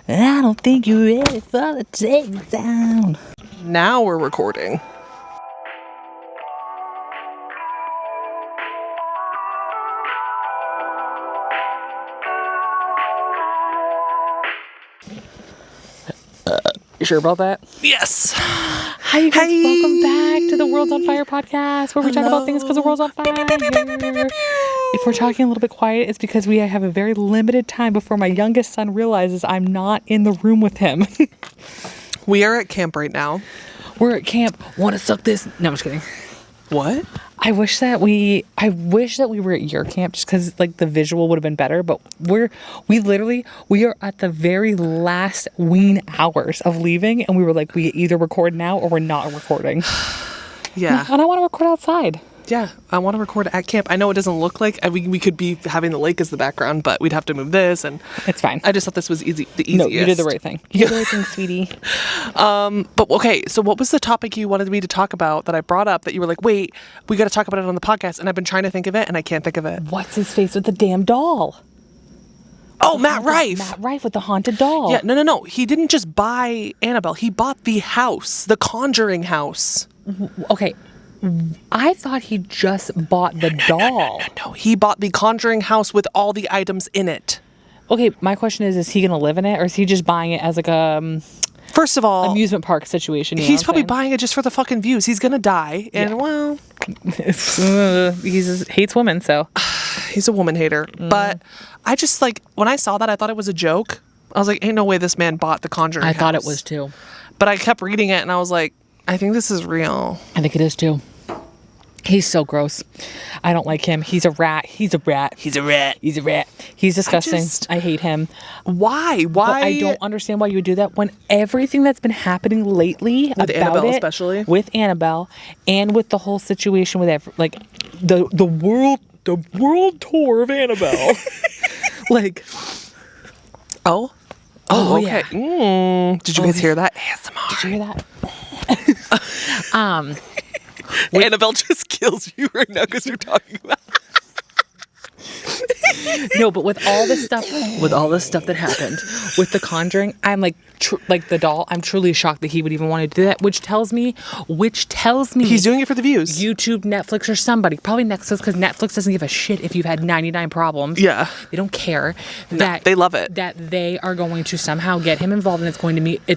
And I don't think you're ready for the takedown. Now we're recording. You sure about that? Yes. Hi, you guys. Hey. Welcome back to the World's on Fire podcast, where we talk about things because the world's on fire. If we're talking a little bit quiet, it's because we have a very limited time before my youngest son realizes I'm not in the room with him. We are at camp right now. We're at camp. Want to suck this? No, I'm just kidding. What? I wish that we were at your camp just because like the visual would have been better. But we are at the very last ween hours of leaving, and we were like, we either record now or we're not recording. Yeah. And I want to record outside. Yeah, I want to record at camp. I know it doesn't look like we could be having the lake as the background, but we'd have to move this, and it's fine. I just thought this was the easiest. No, you did the right thing. You did the right thing, sweetie. But okay, so what was the topic you wanted me to talk about that I brought up that you were like, wait, we got to talk about it on the podcast, and I've been trying to think of it, and I can't think of it. What's his face with the damn doll? Oh, Matt Rife. Matt Rife with the haunted doll. Yeah, no. He didn't just buy Annabelle. He bought the house, the Conjuring house. Okay. I thought he just bought the doll. No, he bought the Conjuring house with all the items in it. Okay, my question is he going to live in it, or is he just buying it as like a First of all, amusement park situation? He's probably buying it just for the fucking views. He's going to die. And, well, he just hates women, so. He's a woman hater. But I just, like, when I saw that, I thought it was a joke. I was like, ain't no way this man bought the Conjuring house. I thought it was too. But I kept reading it, and I was like, I think this is real. I think it is too. He's so gross. I don't like him. He's a rat. He's a rat. He's a rat. He's a rat. He's disgusting. I hate him. Why? But I don't understand why you would do that when everything that's been happening lately with about Annabelle, it, especially with Annabelle, and with the whole situation with the world tour of Annabelle. Like, oh, okay. Yeah. Did you guys hear that? ASMR. Did you hear that? Annabelle just kills you right now because you're talking about. No, but with all this stuff that happened with The Conjuring, I'm like the doll. I'm truly shocked that he would even want to do that, which tells me He's doing it for the views. YouTube, Netflix, or somebody, probably Netflix, because Netflix doesn't give a shit if you've had 99 problems. Yeah, they don't care. That they love it. That they are going to somehow get him involved, and it's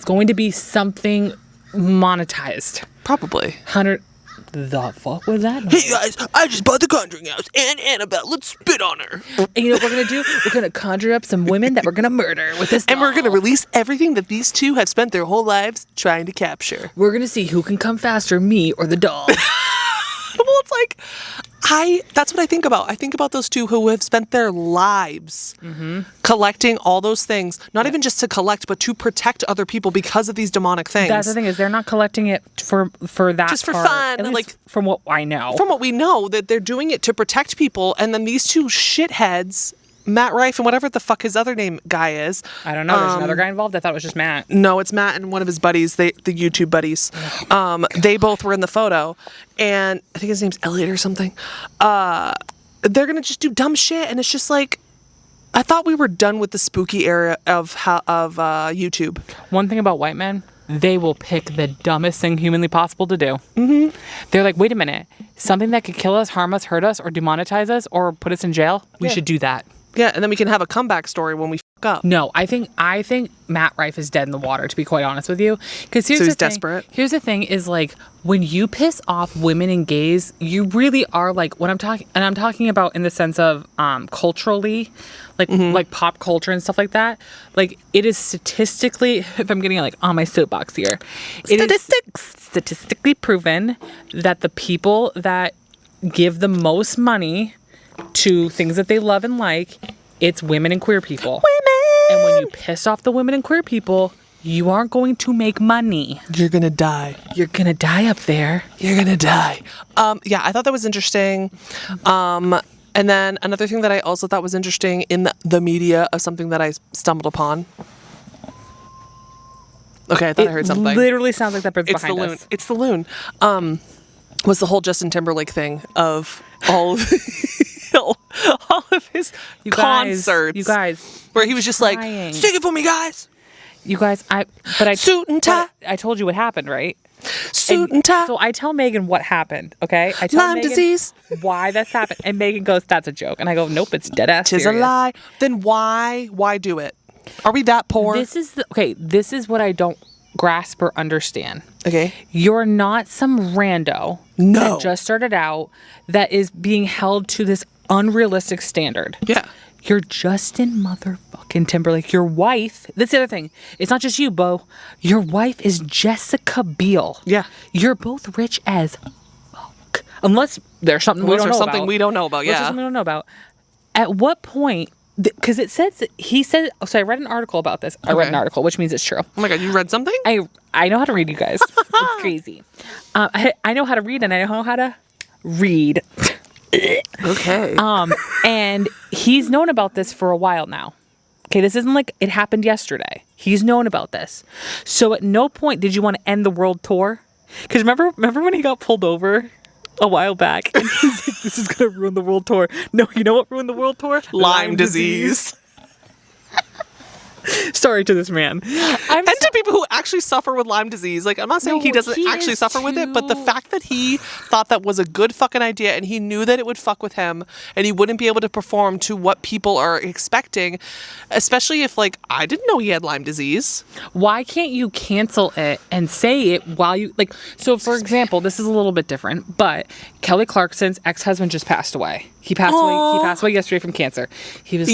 going to be something monetized. Probably. The fuck was that? Hey guys, I just bought the Conjuring house and Annabelle. Let's spit on her. And you know what we're gonna do? We're gonna conjure up some women that we're gonna murder with this doll. And we're gonna release everything that these two have spent their whole lives trying to capture. We're gonna see who can come faster, me or the doll. Well, it's like, that's what I think about. I think about those two who have spent their lives collecting all those things, not even just to collect, but to protect other people because of these demonic things. That's the thing, is they're not collecting it for that just for part, fun, like from what I know. From what we know, that they're doing it to protect people, and then these two shitheads, Matt Rife and whatever the fuck his other name guy is. I don't know. There's another guy involved. I thought it was just Matt. No, it's Matt and one of his buddies, the YouTube buddies. They both were in the photo, and I think his name's Elliot or something. They're gonna just do dumb shit, and it's just like, I thought we were done with the spooky era of YouTube. One thing about white men, they will pick the dumbest thing humanly possible to do. Mm-hmm. They're like, wait a minute, something that could kill us, harm us, hurt us, or demonetize us, or put us in jail, we should do that. Yeah, and then we can have a comeback story when we fuck up. No, I think Matt Rife is dead in the water, to be quite honest with you. Because he's desperate. Here's the thing: is like when you piss off women and gays, you really are like I'm talking about in the sense of culturally, like pop culture and stuff like that. Like it is statistically, if I'm getting like on my soapbox here, it is statistically proven that the people that give the most money to things that they love and like, it's women and queer people. And when you piss off the women and queer people, you aren't going to make money. You're gonna die. You're gonna die up there. You're gonna die. Yeah, I thought that was interesting. And then another thing that I also thought was interesting in the media of something that I stumbled upon. Okay, I thought I heard something. It literally sounds like that bird's behind us. us. It's the loon. Was the whole Justin Timberlake thing of all of his concerts. You guys. Where he was just like, sing it for me, guys. You guys, Suit and tie. I told you what happened, right? Suit and tie. So I tell Megan what happened, okay? I tell Lyme Megan disease. why this happened. And Megan goes, that's a joke. And I go, nope, it's dead ass Tis serious. a lie. Then why do it? Are we that poor? This is what I don't grasp or understand. Okay. You're not some rando No. that just started out that is being held to this unrealistic standard. Yeah. You're Justin motherfucking Timberlake. Your wife, that's the other thing. It's not just you, Bo. Your wife is Jessica Biel. Yeah. You're both rich as fuck. Unless there's something we don't know about. we don't know about, Unless there's something we don't know about. At what point, because it says, he said, so I read an article about this. I read an article, which means it's true. Oh my God, you read something? I know how to read, you guys. It's crazy. I know how to read and I know how to read. Okay. And he's known about this for a while now. Okay, this isn't like it happened yesterday. He's known about this. So at no point did you want to end the world tour? Because remember when he got pulled over a while back and he's like, this is going to ruin the world tour. No, you know what ruined the world tour? Lyme disease. Sorry to this man. And to people who actually suffer with Lyme disease. Like, I'm not saying No, he doesn't he actually is suffer with it, but the too- fact that he thought that was a good fucking idea and he knew that it would fuck with him and he wouldn't be able to perform to what people are expecting, especially if, like, I didn't know he had Lyme disease. Why can't you cancel it and say it while you, like, so for example, this is a little bit different, but Kelly Clarkson's ex-husband just passed away. He passed away yesterday from cancer. He was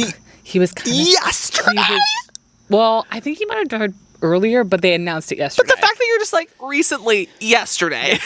kind of Yesterday? well, I think he might have died earlier, but they announced it yesterday. But the fact that you're just like, recently, yesterday.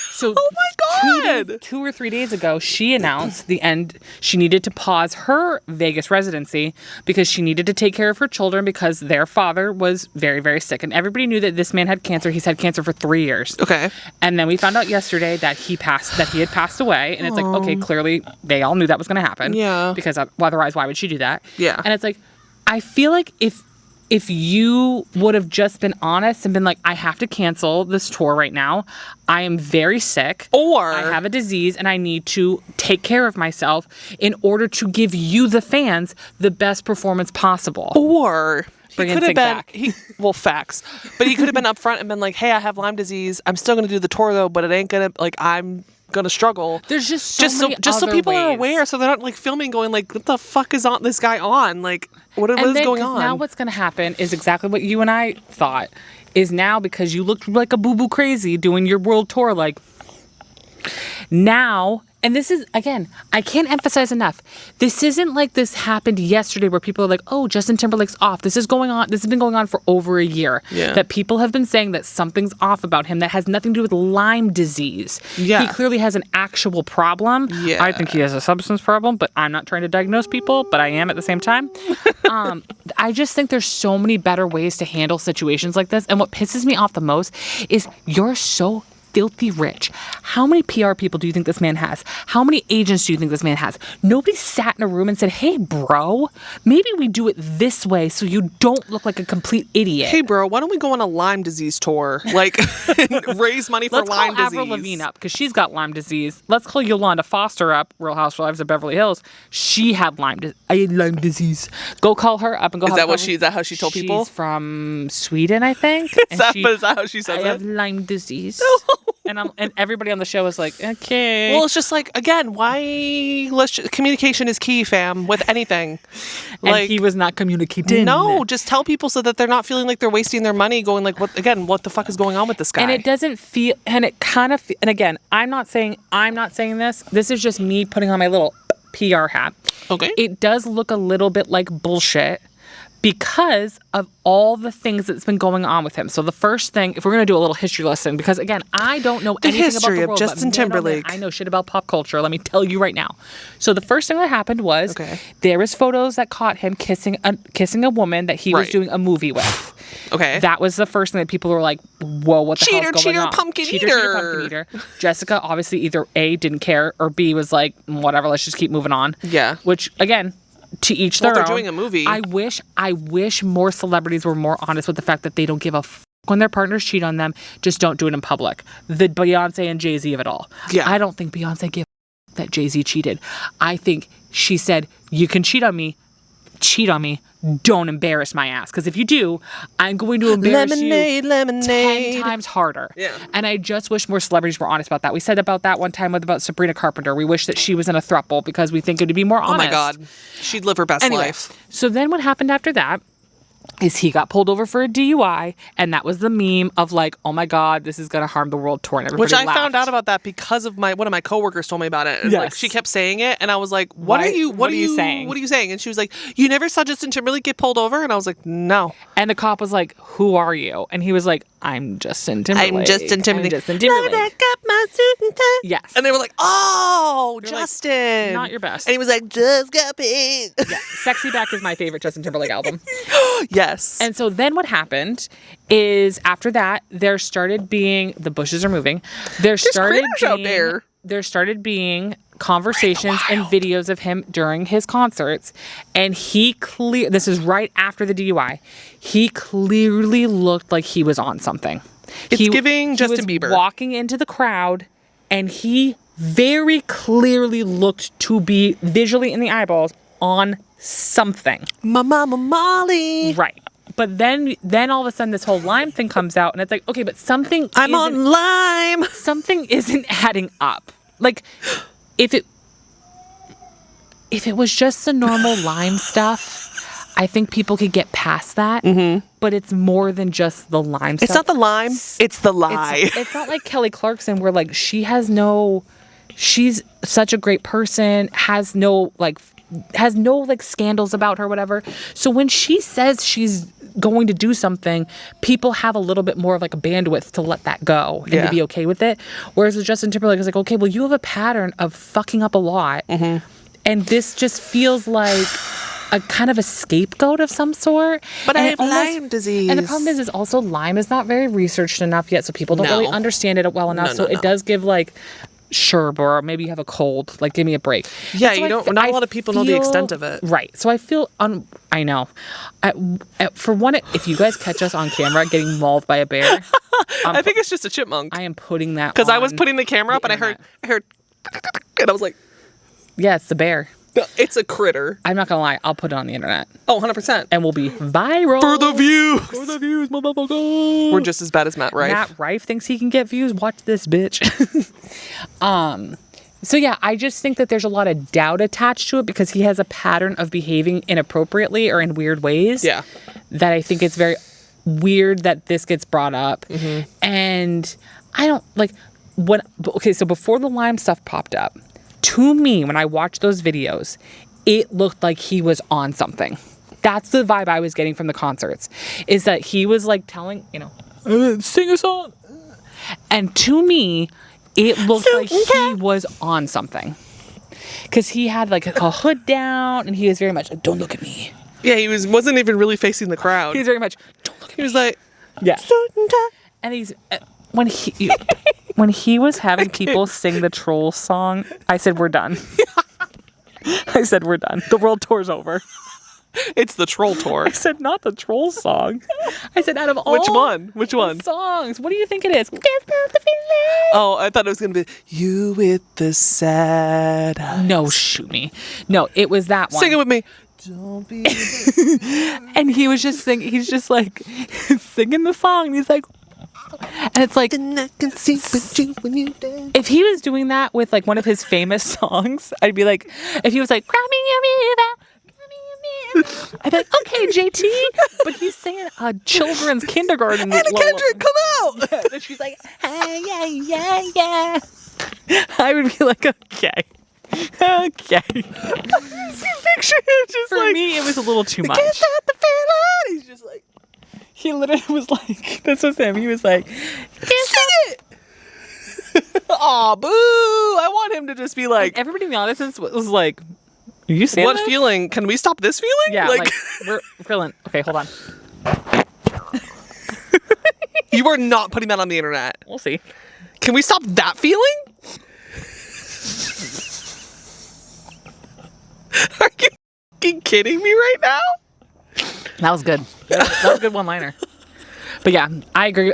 So Oh my God. 2 or 3 days ago, she announced the end. She needed to pause her Vegas residency because she needed to take care of her children because their father was very, very sick. And everybody knew that this man had cancer. He's had cancer for 3 years. Okay. And then we found out yesterday that he had passed away. And it's like, okay, clearly they all knew that was going to happen. Yeah. Because otherwise, why would she do that? Yeah. And it's like, I feel like if you would have just been honest and been like, I have to cancel this tour right now. I am very sick. Or I have a disease and I need to take care of myself in order to give you, the fans, the best performance possible. Or he Bring in could have Sync been, back. facts. But he could have been upfront and been like, hey, I have Lyme disease. I'm still going to do the tour though, but it ain't going to, like, I'm going to struggle. There's just so many so other people are ways. aware, so they're not like filming going like, what the fuck is on this guy on? Like, what is going on? Now what's going to happen is exactly what you and I thought is now, because you looked like a boo-boo crazy doing your world tour, like now, and this is, again, I can't emphasize enough. This isn't like this happened yesterday where people are like, oh, Justin Timberlake's off. This has been going on for over a year. Yeah. That people have been saying that something's off about him that has nothing to do with Lyme disease. Yeah. He clearly has an actual problem. Yeah. I think he has a substance problem, but I'm not trying to diagnose people, but I am at the same time. I just think there's so many better ways to handle situations like this. And what pisses me off the most is you're so filthy rich. How many PR people do you think this man has? How many agents do you think this man has? Nobody sat in a room and said, hey, bro, maybe we do it this way so you don't look like a complete idiot. Hey, bro, why don't we go on a Lyme disease tour? Like, raise money for Let's Lyme call disease. Avril Lavigne up because she's got Lyme disease. Let's call Yolanda Foster up, Real Housewives of Beverly Hills. She had Lyme disease. I had Lyme disease. Go call her up and go. Is that how she told people? She's from Sweden, I think. Is that how she says I it? have Lyme disease. And everybody on the show was like, okay. Well, it's just like, again, communication is key, fam, with anything. And he was not communicating. No, just tell people so that they're not feeling like they're wasting their money going like, what the fuck is going on with this guy? And it doesn't feel, and it kind of, and again, I'm not saying this. This is just me putting on my little PR hat. Okay. It does look a little bit like bullshit because of all the things that's been going on with him. So the first thing, if we're going to do a little history lesson, because again, I don't know anything about history the of world, Justin but man, oh man, Timberlake. I know shit about pop culture. Let me tell you right now. So the first thing that happened was there was photos that caught him kissing a woman that he was doing a movie with. Okay. That was the first thing that people were like, whoa, what the hell's going cheater, on? pumpkin Cheater, eater. pumpkin eater. Jessica obviously either A, didn't care, or B, was like, whatever, let's just keep moving on. Yeah. Which, again, to each their they're own. doing a movie. I wish more celebrities were more honest with the fact that they don't give a when their partners cheat on them. Just don't do it in public. The Beyonce and Jay-Z of it all. Yeah. I don't think Beyonce gave a that Jay-Z cheated. I think she said, you can cheat on me, cheat on me, don't embarrass my ass. Because if you do, I'm going to embarrass you 10 times harder. Yeah. And I just wish more celebrities were honest about that. We said about that one time about Sabrina Carpenter. We wish that she was in a throuple because we think it would be more honest. Oh my God. She'd live her best life. So then what happened after that is he got pulled over for a DUI, and that was the meme of like, oh my God, this is gonna harm the world tour, and everybody Which I laughed. found out about that because of one of my coworkers told me about it. And Yes. like she kept saying it, and I was like, what are you saying? What are you saying? And she was like, you never saw Justin Timberlake get pulled over? And I was like, no. And the cop was like, who are you? And he was like, I'm Justin Timberlake. I'm Justin Timberlake. Back up my suit and tie. Yes. And they were like, oh, You're Justin. like, not your best. And he was like, just got paid. Yeah. Sexy Back is my favorite Justin Timberlake album. Yes. And so then what happened is after that, there started being, the bushes are moving. There started critters out there. There started being conversations and videos of him during his concerts. And this is right after the DUI. He clearly looked like he was on something. It's giving Justin Bieber. Bieber. Walking into the crowd, and he very clearly looked to be visually in the eyeballs on something. My mama Molly. Right. But then all of a sudden this whole Lyme thing comes out, and it's like, okay, but something I'm on Lyme. Something isn't adding up. Like, if it was just the normal Lyme stuff, I think people could get past that. Mm-hmm. But it's more than just the Lyme stuff. It's not the Lyme. It's the lie. It's not like Kelly Clarkson, where like she's such a great person, has no scandals about her, whatever. So when she says she's going to do something, people have a little bit more of like a bandwidth to let that go and to be okay with it. Whereas with Justin Timberlake, it's like, okay, well, you have a pattern of fucking up a lot. Mm-hmm. And this just feels like a kind of a scapegoat of some sort. But I have Lyme disease. And the problem is also Lyme is not very researched enough yet, so people don't really understand it well enough. It does give like, sure, or maybe you have a cold, like give me a break. Yeah, not a lot of people know the extent of it. Right. So I feel, I know. For one, if you guys catch us on camera getting mauled by a bear. I think it's just a chipmunk. I am putting that because I was putting the camera up and I heard, and I was like, yeah, it's the bear. It's a critter. I'm not going to lie. I'll put it on the internet. Oh, 100%. And we'll be viral. For the views. For the views, motherfucker. We're just as bad as Matt Rife. Matt Rife thinks he can get views. Watch this, bitch. So yeah, I just think that there's a lot of doubt attached to it because he has a pattern of behaving inappropriately or in weird ways. Yeah. That I think it's very weird that this gets brought up. Mm-hmm. And I don't like so before the Lyme stuff popped up, to me, when I watched those videos, it looked like he was on something. That's the vibe I was getting from the concerts, is that he was like telling, sing a song. And to me, it looked like he was on something. Because he had like a hood down and he was very much like, don't look at me. Yeah, he wasn't even really facing the crowd. He was very much, don't look at me. He was like, yeah. And he's... When he was having people sing the troll song, I said, we're done. I said, we're done. The world tour's over. It's the troll tour. I said, not the troll song. I said, out of all Which one? Songs, what do you think it is? Can't stop the feeling. Oh, I thought it was going to be You with the Sad Eyes. No, shoot me. No, it was that one. Sing it with me. Don't be... And he was just singing. He's just like singing the song. And he's like... And it's like, if he was doing that with like one of his famous songs, I'd be like, if he was like, cry me a river, I'd be like, okay, JT. But he's singing a children's kindergarten. Anna Kendrick, come out. Yeah, and she's like, hey, yeah. I would be like, okay. Picture it just for me, it was a little too much. Can't stop the feeling. He's just like, he literally was like, this was him. He was like, sing it. Aw, boo. I want him to just be like, everybody in the audience was like, are you saying what feeling? Can we stop this feeling? Yeah, like we're feeling. Okay, hold on. You are not putting that on the internet. We'll see. Can we stop that feeling? Are you fucking kidding me right now? That was good. That was a good one-liner. But yeah, I agree.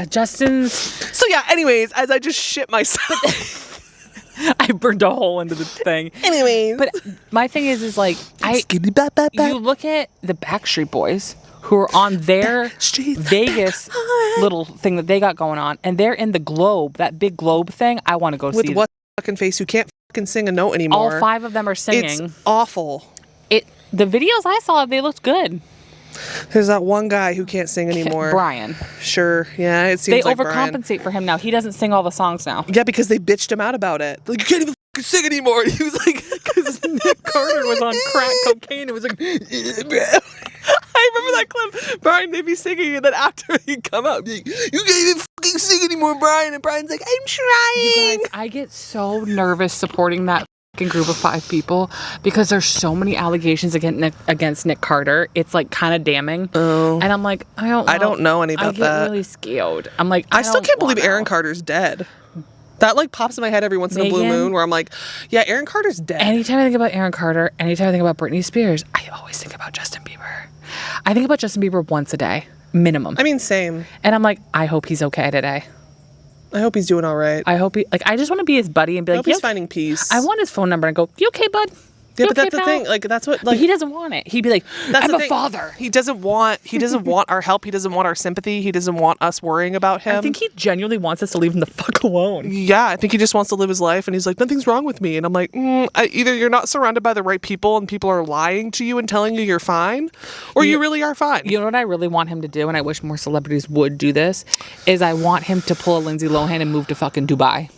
Justin's... So yeah, anyways, as I just shit myself. I burned a hole into the thing. Anyways. But my thing is like, you look at the Backstreet Boys who are on their Vegas little thing that they got going on, and they're in the Globe, that big Globe thing. I want to go see. With what fucking face? Who can't fucking sing a note anymore. All 5 of them are singing. It's awful. The videos I saw, they looked good. There's that one guy who can't sing anymore. Brian. Sure. Yeah, it seems like Brian. They overcompensate for him now. He doesn't sing all the songs now. Yeah, because they bitched him out about it. Like, you can't even fucking sing anymore. And he was like, because Nick Carter was on crack cocaine. It was like, I remember that clip. Brian made me singing, and then after he'd come out, be like, you can't even fucking sing anymore, Brian. And Brian's like, I'm trying. You guys, I get so nervous supporting that group of 5 people because there's so many allegations against Nick Carter. It's like kind of damning. Oh. And I'm like, I don't know any about that. I get really scared. I'm like, I still can't believe Aaron Carter's dead. That like pops in my head every once in a blue moon where I'm like, yeah, Aaron Carter's dead. Anytime I think about Aaron Carter, anytime I think about Britney Spears, I always think about Justin Bieber. I think about Justin Bieber once a day, minimum. I mean, same. And I'm like, I hope he's okay today. I hope he's doing all right. I hope I just want to be his buddy and be like, he's finding peace. I want his phone number and go, you okay, bud? Yeah, but that's the thing. Like, that's what. Like, but he doesn't want it. He'd be like, I'm a father. He doesn't want our help. He doesn't want our sympathy. He doesn't want us worrying about him. I think he genuinely wants us to leave him the fuck alone. Yeah, I think he just wants to live his life, and he's like, nothing's wrong with me. And I'm like, either you're not surrounded by the right people, and people are lying to you and telling you you're fine, or you really are fine. You know what I really want him to do, and I wish more celebrities would do this, is I want him to pull a Lindsay Lohan and move to fucking Dubai.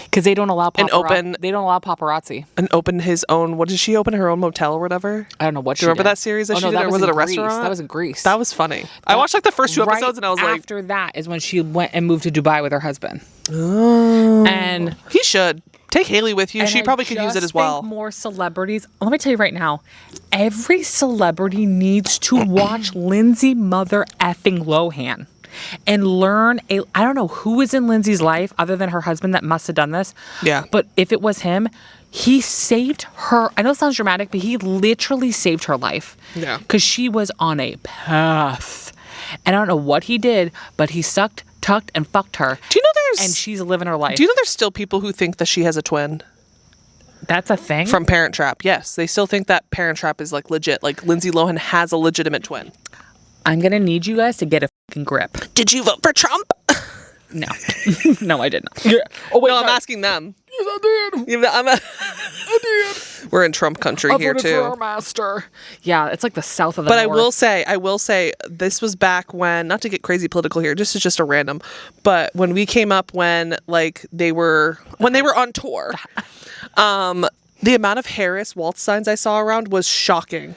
Because they don't allow paparazzi. And open his own. What did she open? Her own motel or whatever? I don't know what. Do you remember that series that she did? Or was it a restaurant? That was in Greece. That was funny. I watched like the first 2 episodes, and I was like, after that is when she went and moved to Dubai with her husband. Oh. And he should take Haylie with you. She probably could use it as well. More celebrities. Let me tell you right now, every celebrity needs to watch Lindsay mother effing Lohan. And learn I don't know who is in Lindsay's life other than her husband that must have done this. Yeah. But if it was him, he saved her. I know it sounds dramatic, but he literally saved her life. Yeah. Because she was on a path. And I don't know what he did, but he sucked, tucked, and fucked her. Do you know and she's living her life. Do you know there's still people who think that she has a twin? That's a thing? From Parent Trap. Yes. They still think that Parent Trap is like legit. Like Lindsay Lohan has a legitimate twin. I'm going to need you guys to get a fucking grip. Did you vote for Trump? No. No, I did not. Yeah. Oh, wait, no, I'm asking them. Yes, I did. I did. We're in Trump country here, too. For our master. Yeah, it's like the south of the But north. I will say, this was back when, not to get crazy political here, this is just a random, but when we came up when they were on tour, the amount of Harris Waltz signs I saw around was shocking.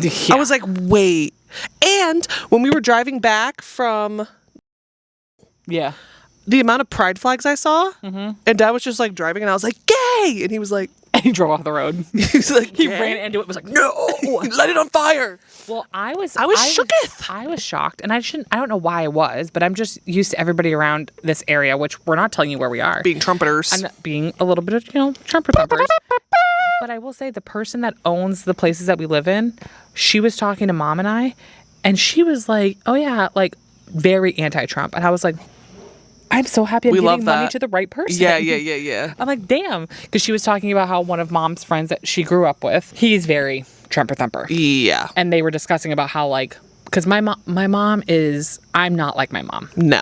Yeah. I was like, wait. And when we were driving back from... Yeah. The amount of pride flags I saw, and Dad was just like driving, and I was like, gay! And he was like... And he drove off the road. He was like, he ran into it, was like, no! Light it on fire! Well, I was shooketh. I was shocked, and I don't know why I was, but I'm just used to everybody around this area, which we're not telling you where we are. Being trumpeters. And being a little bit of, trumper thumpers. But I will say, the person that owns the places that we live in, she was talking to Mom and I, and she was like, oh yeah, like, very anti-Trump. And I was like, I'm so happy I'm giving money to the right person. Yeah. I'm like, damn. Because she was talking about how one of Mom's friends that she grew up with, he's very Trumper thumper. Yeah. And they were discussing about how, like, because my mom is, I'm not like my mom. No.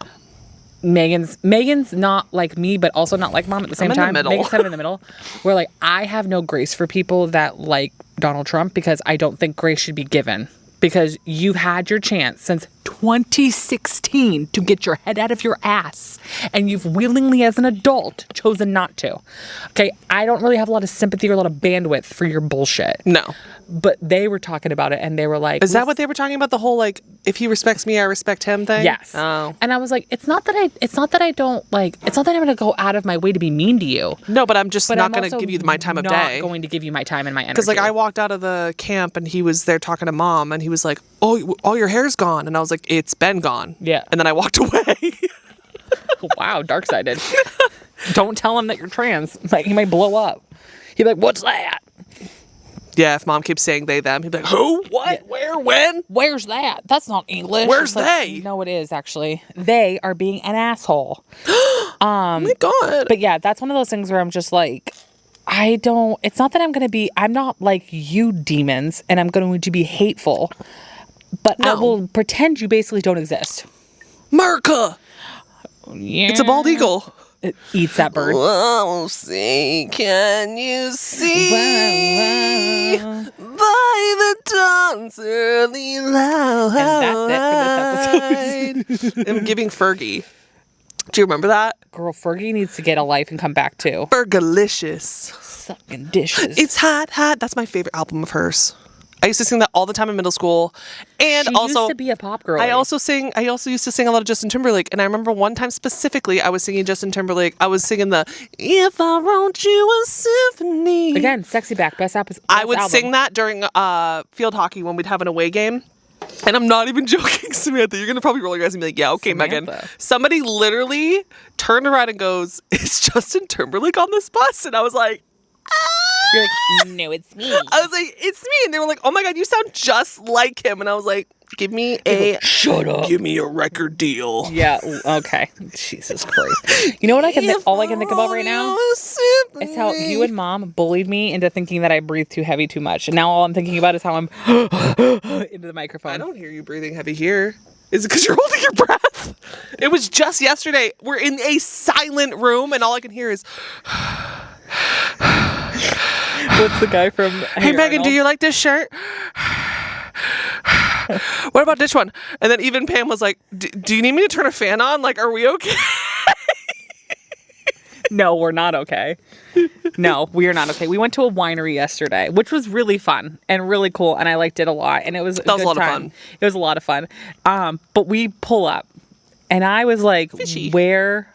Megan's not like me, but also not like Mom at the same time. Megan's kind of in the middle. Where, like, I have no grace for people that like Donald Trump because I don't think grace should be given. Because you've had your chance since 2016 to get your head out of your ass. And you've willingly, as an adult, chosen not to. Okay, I don't really have a lot of sympathy or a lot of bandwidth for your bullshit. No. But they were talking about it, and they were like... Is that what they were talking about? The whole, like, if he respects me, I respect him thing? Yes. Oh. And I was like, it's not that I'm going to go out of my way to be mean to you. No, but I'm just not going to give you my time of day. I'm not going to give you my time and my energy. Because, like, I walked out of the camp, and he was there talking to Mom, and he was like, oh, all your hair's gone. And I was like, it's been gone. Yeah. And then I walked away. Wow, dark-sided. Don't tell him that you're trans. Like, he might blow up. He'd be like, what's that? Yeah, if Mom keeps saying they, them, he'd be like, who? What? Yeah. Where? When? Where's that? That's not English. Where's like, they? No, it is, actually. They are being an asshole. Oh my God. But yeah, that's one of those things where I'm just like, it's not that I'm not like you demons and I'm going to be hateful, but I will pretend you basically don't exist. America. Yeah. It's a bald eagle. It eats that bird. Oh, see, can you see by the dawn's early light? And that's it for this episode. I'm giving Fergie. Do you remember that? Girl, Fergie needs to get a life and come back too. Fergalicious. Sucking dishes. It's hot, hot. That's my favorite album of hers. I used to sing that all the time in middle school. And she also used to be a pop girl. I also used to sing a lot of Justin Timberlake. And I remember one time specifically I was singing Justin Timberlake. I was singing the If I Wrote You a Symphony. Again, Sexy Back, best episode. I would sing that during field hockey when we'd have an away game. And I'm not even joking, Samantha. You're going to probably roll your eyes and be like, yeah, okay, Samantha. Megan. Somebody literally turned around and goes, is Justin Timberlake on this bus? And I was like, You're like, no, it's me. I was like, it's me. And they were like, oh my God, you sound just like him. And I was like, shut up. Give me a record deal. Yeah, okay. Jesus Christ. You know what all I can think about right now is how you and Mom bullied me into thinking that I breathe too heavy too much. And now all I'm thinking about is how I'm into the microphone. I don't hear you breathing heavy here. Is it because you're holding your breath? It was just yesterday. We're in a silent room and all I can hear is... What's the guy from... Hey, Megan, do you like this shirt? What about this one? And then even Pam was like, do you need me to turn a fan on? Like, are we okay? No, we're not okay. No, we are not okay. We went to a winery yesterday, which was really fun and really cool. And I liked it a lot. And it was a good lot time. of fun. It was a lot of fun. But we pull up and I was like, Fishy. Where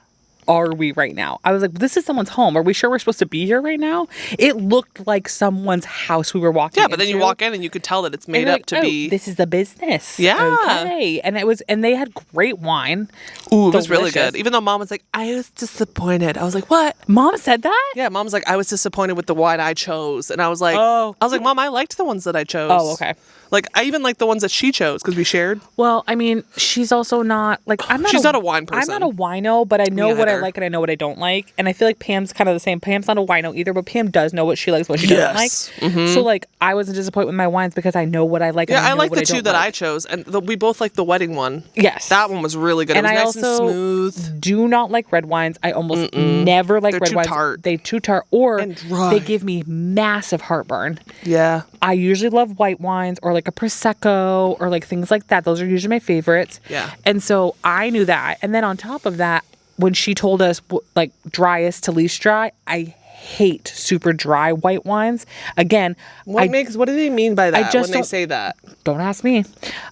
are we right now? I was like, this is someone's home. Are we sure we're supposed to be here right now? It looked like someone's house we were walking into. Yeah, but then you walk in and you could tell that it's made up to be... This is the business. Yeah. Okay. And they had great wine. Ooh, it was really Delicious. good. Even though Mom was like, I was disappointed. I was like, what? Mom said that? Yeah, Mom was like, I was disappointed with the wine I chose. And I was like, Mom, I liked the ones that I chose. Oh, okay. Like, I even liked the ones that she chose because we shared. Well, I mean, she's also not like She's not a wine person. I'm not a wino, but I know what I either. like and I know what I don't like. And I feel like Pam's kind of the same. Pam's not a wino either, but Pam does know what she likes, what she doesn't like. Mm-hmm. So like, I wasn't disappointed with my wines because I know what I like. Yeah, and I know like what the two that I chose, and we both like the wedding one. Yes, that one was really good. And it was I nice also and smooth. do not like red wines. I almost never like They're red too wines. tart. They're too tart, or And dry. they give me massive heartburn. Yeah. I usually love white wines or like a Prosecco or like things like that. Those are usually my favorites. Yeah. And so I knew that. And then on top of that, when she told us like driest to least dry, I hate super dry white wines. Again, What do they mean by that when they say that? Don't ask me.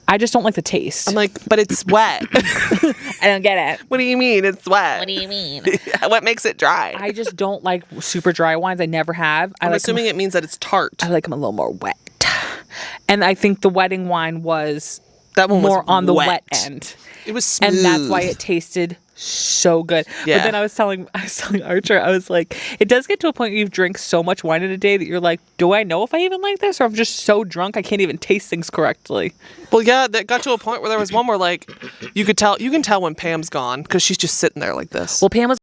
I just don't like the taste. I'm like, but it's wet. I don't get it. What do you mean it's wet? What do you mean? What makes it dry? I just don't like super dry wines. I never have. I'm assuming it means that it's tart. I like them a little more wet. And I think the wedding wine was That one was more on the wet. wet end. It was smooth. And that's why it tasted so good. Yeah. But then I was telling Archer, I was like, it does get to a point where you've drank so much wine in a day that you're like, do I know if I even like this? Or I'm just so drunk I can't even taste things correctly. Well, yeah, that got to a point where there was one where like you can tell when Pam's gone because she's just sitting there like this. Well, Pam was